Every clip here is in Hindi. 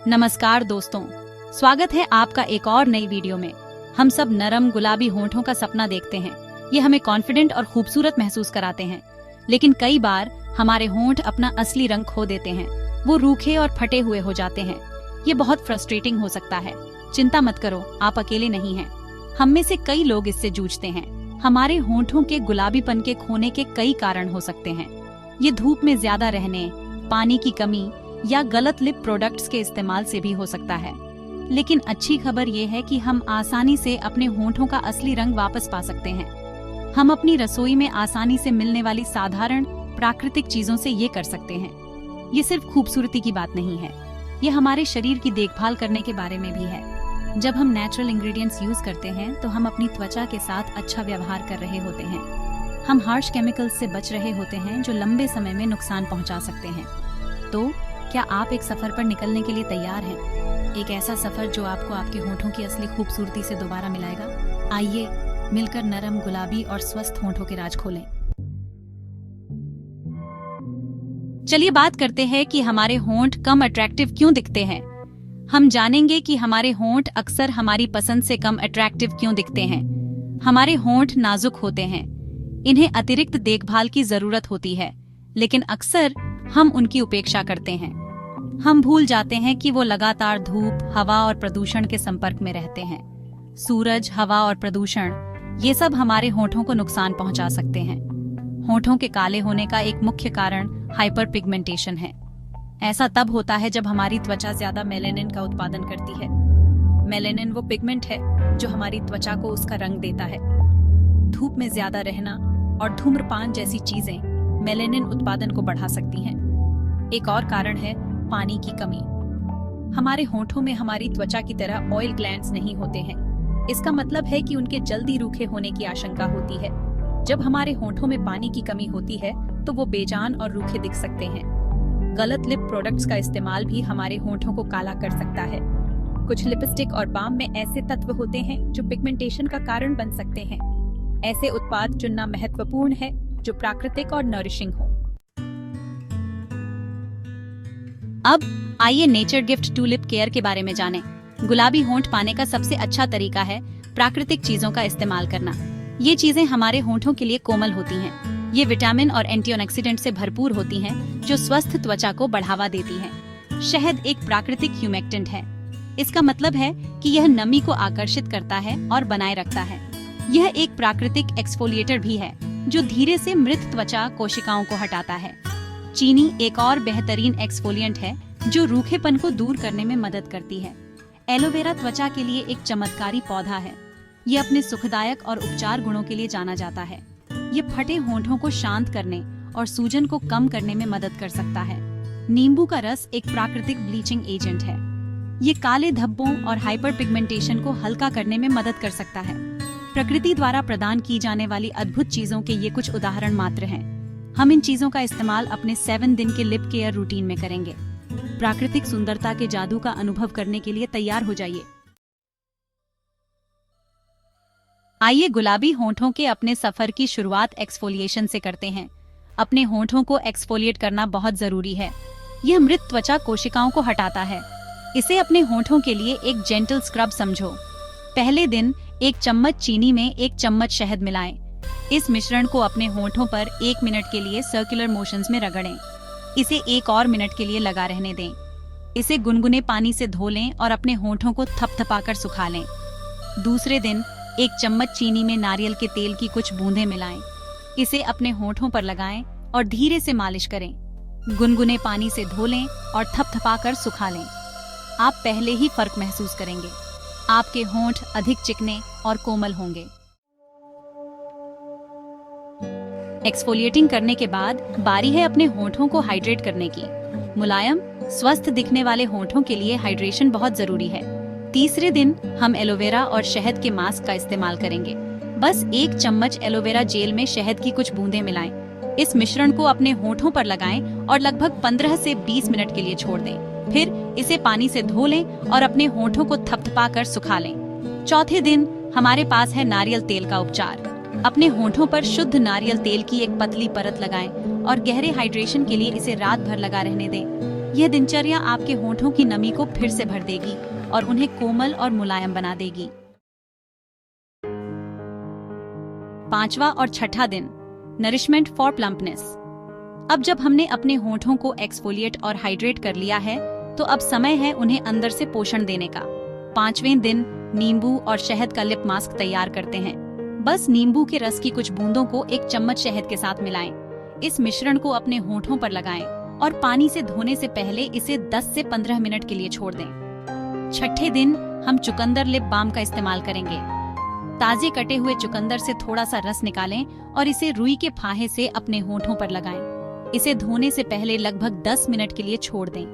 नमस्कार दोस्तों, स्वागत है आपका एक और नई वीडियो में। हम सब नरम गुलाबी होंठों का सपना देखते हैं। ये हमें कॉन्फिडेंट और खूबसूरत महसूस कराते हैं। लेकिन कई बार हमारे होंठ अपना असली रंग खो देते हैं। वो रूखे और फटे हुए हो जाते हैं। ये बहुत फ्रस्ट्रेटिंग हो सकता है। चिंता मत करो, आप अकेले नहीं हैं। हम में से कई लोग इससे जूझते हैं। हमारे होंठों के गुलाबीपन के खोने के कई कारण हो सकते हैं। ये धूप में ज्यादा रहने, पानी की कमी या गलत लिप प्रोडक्ट्स के इस्तेमाल से भी हो सकता है। लेकिन अच्छी खबर ये है कि हम आसानी से अपने होंठों का असली रंग वापस पा सकते हैं। हम अपनी रसोई में आसानी से मिलने वाली साधारण प्राकृतिक चीजों से ये कर सकते हैं। ये सिर्फ खूबसूरती की बात नहीं है, ये हमारे शरीर की देखभाल करने के बारे में भी है। जब हम नेचुरल इंग्रेडिएंट्स यूज करते हैं तो हम अपनी त्वचा के साथ अच्छा व्यवहार कर रहे होते हैं। हम हार्श केमिकल्स से बच रहे होते हैं जो लंबे समय में नुकसान पहुंचा सकते हैं। तो क्या आप एक सफर पर निकलने के लिए तैयार हैं? एक ऐसा सफर जो आपको आपके होंठों की असली खूबसूरती से दोबारा मिलाएगा। आइए मिलकर नरम, गुलाबी और स्वस्थ होंठों के राज खोलें। चलिए बात करते हैं कि हमारे होंठ कम अट्रैक्टिव क्यों दिखते हैं। हम जानेंगे कि हमारे होंठ अक्सर हमारी पसंद से कम अट्रैक्टिव क्यों दिखते हैं। हमारे होंठ नाजुक होते हैं, इन्हें अतिरिक्त देखभाल की जरूरत होती है, लेकिन अक्सर हम उनकी उपेक्षा करते हैं। हम भूल जाते हैं कि वो लगातार धूप, हवा और प्रदूषण के संपर्क में रहते हैं। सूरज, हवा और प्रदूषण, ये सब हमारे होंठों को नुकसान पहुंचा सकते हैं। होंठों के काले होने का एक मुख्य कारण हाइपर पिगमेंटेशन है। ऐसा तब होता है जब हमारी त्वचा ज्यादा मेलेनिन का उत्पादन करती है। मेलेनिन वो पिगमेंट है जो हमारी त्वचा को उसका रंग देता है। धूप में ज्यादा रहना और धूम्रपान जैसी चीजें मेलेनिन उत्पादन को बढ़ा सकती हैं। एक और कारण है पानी की कमी। हमारे होंठों में हमारी त्वचा की तरह ऑयल ग्लैंड्स नहीं होते हैं। इसका मतलब है कि उनके जल्दी रूखे होने की आशंका होती है। जब हमारे होंठों में पानी की कमी होती है तो वो बेजान और रूखे दिख सकते हैं। गलत लिप प्रोडक्ट्स का इस्तेमाल भी हमारे होंठों को काला कर सकता है। कुछ लिपस्टिक और बाम में ऐसे तत्व होते हैं जो पिगमेंटेशन का कारण बन सकते हैं। ऐसे उत्पाद चुनना महत्वपूर्ण है जो प्राकृतिक और नरिशिंग हो। अब आइए nature gift to lip care के बारे में जानें। गुलाबी होंठ पाने का सबसे अच्छा तरीका है प्राकृतिक चीजों का इस्तेमाल करना। ये चीजें हमारे होंठों के लिए कोमल होती हैं। ये विटामिन और एंटीऑक्सीडेंट से भरपूर होती हैं जो स्वस्थ त्वचा को बढ़ावा देती हैं। शहद एक प्राकृतिक ह्यूमेक्टेंट है। इसका मतलब है कि यह नमी को आकर्षित करता है और बनाए रखता है। यह एक प्राकृतिक एक्सफोलिएटर भी है जो धीरे से मृत त्वचा कोशिकाओं को हटाता है। चीनी एक और बेहतरीन एक्सफोलिएंट है जो रूखेपन को दूर करने में मदद करती है। एलोवेरा त्वचा के लिए एक चमत्कारी पौधा है। ये अपने सुखदायक और उपचार गुणों के लिए जाना जाता है। ये फटे होंठों को शांत करने और सूजन को कम करने में मदद कर सकता है। नींबू का रस एक प्राकृतिक ब्लीचिंग एजेंट है। ये काले धब्बों और हाइपर पिगमेंटेशन को हल्का करने में मदद कर सकता है। प्रकृति द्वारा प्रदान की जाने वाली अद्भुत चीजों के ये कुछ उदाहरण मात्र हैं। हम इन चीजों का इस्तेमाल अपने 7 दिन के लिप केयर रूटीन में करेंगे। प्राकृतिक सुंदरता के जादू का अनुभव करने के लिए तैयार हो जाइए। आइए गुलाबी होंठों के अपने सफर की शुरुआत एक्सफोलिएशन से करते हैं। अपने होंठों को एक्सफोलिएट करना बहुत जरूरी है। यह मृत त्वचा कोशिकाओं को हटाता है। इसे अपने होंठों के लिए एक जेंटल स्क्रब समझो। पहले दिन 1 चम्मच चीनी में 1 चम्मच शहद मिलाएं। इस मिश्रण को अपने होंठों पर 1 मिनट के लिए सर्कुलर मोशंस में रगड़ें। इसे 1 और मिनट के लिए लगा रहने दें। इसे गुनगुने पानी से धो लें और अपने होंठों को थपथपाकर सुखा लें। दूसरे दिन 1 चम्मच चीनी में नारियल के तेल की कुछ बूंदें मिलाएं। इसे अपने होंठों पर लगाएं और धीरे से मालिश करें। गुनगुने पानी से धो लें और थपथपाकर सुखा लें। आप पहले ही फर्क महसूस करेंगे। आपके होंठ अधिक चिकने और कोमल होंगे। एक्सफोलिएटिंग करने के बाद बारी है अपने होंठों को हाइड्रेट करने की। मुलायम, स्वस्थ दिखने वाले होंठों के लिए हाइड्रेशन बहुत जरूरी है। तीसरे दिन हम एलोवेरा और शहद के मास्क का इस्तेमाल करेंगे। बस 1 चम्मच एलोवेरा जेल में शहद की कुछ बूंदें मिलाएं। इस मिश्रण को अपने होंठों पर लगाएं और लगभग 15 से 20 मिनट के लिए छोड़ दें। फिर इसे पानी से धो लें और अपने होंठों को थपथपाकर सुखा लें। चौथे दिन हमारे पास है नारियल तेल का उपचार। अपने होंठों पर शुद्ध नारियल तेल की एक पतली परत लगाएं और गहरे हाइड्रेशन के लिए इसे रात भर लगा रहने दें। यह दिनचर्या आपके होठों की नमी को फिर से भर देगी और उन्हें कोमल और मुलायम बना देगी। 5वां और छठा दिन, नरिशमेंट फॉर प्लम्पनेस। अब जब हमने अपने होठों को एक्सफोलिएट और हाइड्रेट कर लिया है, तो अब समय है उन्हें अंदर से पोषण देने का। 5वें दिन, नींबू और शहद का लिप मास्क तैयार करते हैं। बस नींबू के रस की कुछ बूंदों को एक चम्मच शहद के साथ मिलाएं। इस मिश्रण को अपने होठों पर लगाएं और पानी से धोने से पहले इसे 10 से 15 मिनट के लिए छोड़ दें। छठे दिन हम चुकंदर लिप बाम का इस्तेमाल करेंगे। ताजे कटे हुए चुकंदर से थोड़ा सा रस निकालें और इसे रुई के फाहे से अपने होठों पर लगाएं। इसे धोने से पहले लगभग 10 मिनट के लिए छोड़ दें।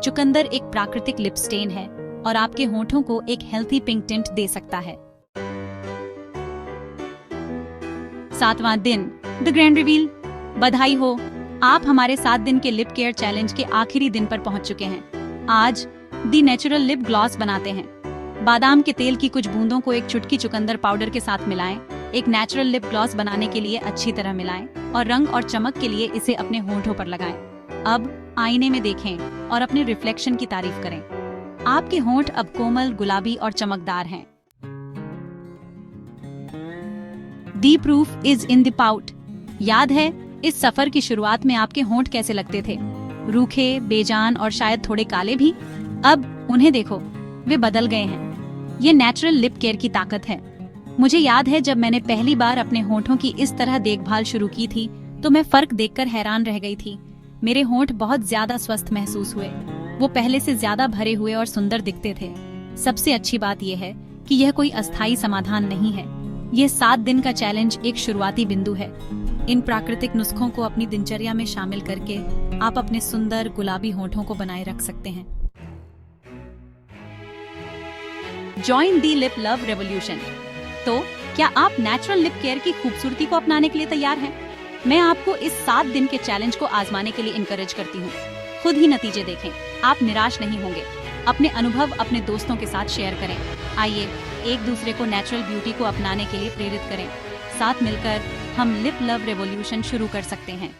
चुकंदर एक प्राकृतिक लिप स्टेन है और आपके होठों को एक हेल्थी पिंक टिंट दे सकता है। 7वां दिन, द ग्रैंड रिवील। बधाई हो, आप हमारे 7 दिन के लिप केयर चैलेंज के आखिरी दिन पर पहुंच चुके हैं। आज दी नेचुरल लिप ग्लॉस बनाते हैं। बादाम के तेल की कुछ बूंदों को एक चुटकी चुकंदर पाउडर के साथ मिलाएं। एक नेचुरल लिप ग्लॉस बनाने के लिए अच्छी तरह मिलाएं और रंग और चमक के लिए इसे अपने होठों पर लगाएं। अब आईने में देखें और अपने रिफ्लेक्शन की तारीफ करें। आपके होंठ अब कोमल, गुलाबी और चमकदार हैं। The proof is in the pout. याद है इस सफर की शुरुआत में आपके होंठ कैसे लगते थे? रूखे, बेजान और शायद थोड़े काले भी। अब उन्हें देखो, वे बदल गए हैं। ये नेचुरल लिप केयर की ताकत है। मुझे याद है जब मैंने पहली बार अपने होठों की इस तरह देखभाल शुरू की थी तो मैं फर्क देखकर हैरान रह गई थी। मेरे होंठ बहुत ज्यादा स्वस्थ महसूस हुए। वो पहले से ज्यादा भरे हुए और सुंदर दिखते थे। सबसे अच्छी बात यह है कि यह कोई अस्थायी समाधान नहीं है। यह 7 दिन का चैलेंज एक शुरुआती बिंदु है। इन प्राकृतिक नुस्खों को अपनी दिनचर्या में शामिल करके आप अपने सुंदर गुलाबी होठों को बनाए रख सकते हैं। जॉइन दी लिप लव रेवोल्यूशन। तो क्या आप नेचुरल लिप केयर की खूबसूरती को अपनाने के लिए तैयार हैं? मैं आपको इस 7 दिन के चैलेंज को आजमाने के लिए इनकरेज करती हूँ। खुद ही नतीजे देखें, आप निराश नहीं होंगे। अपने अनुभव अपने दोस्तों के साथ शेयर करें। आइए एक दूसरे को नेचुरल ब्यूटी को अपनाने के लिए प्रेरित करें। साथ मिलकर हम लिप लव रेवोल्यूशन शुरू कर सकते हैं।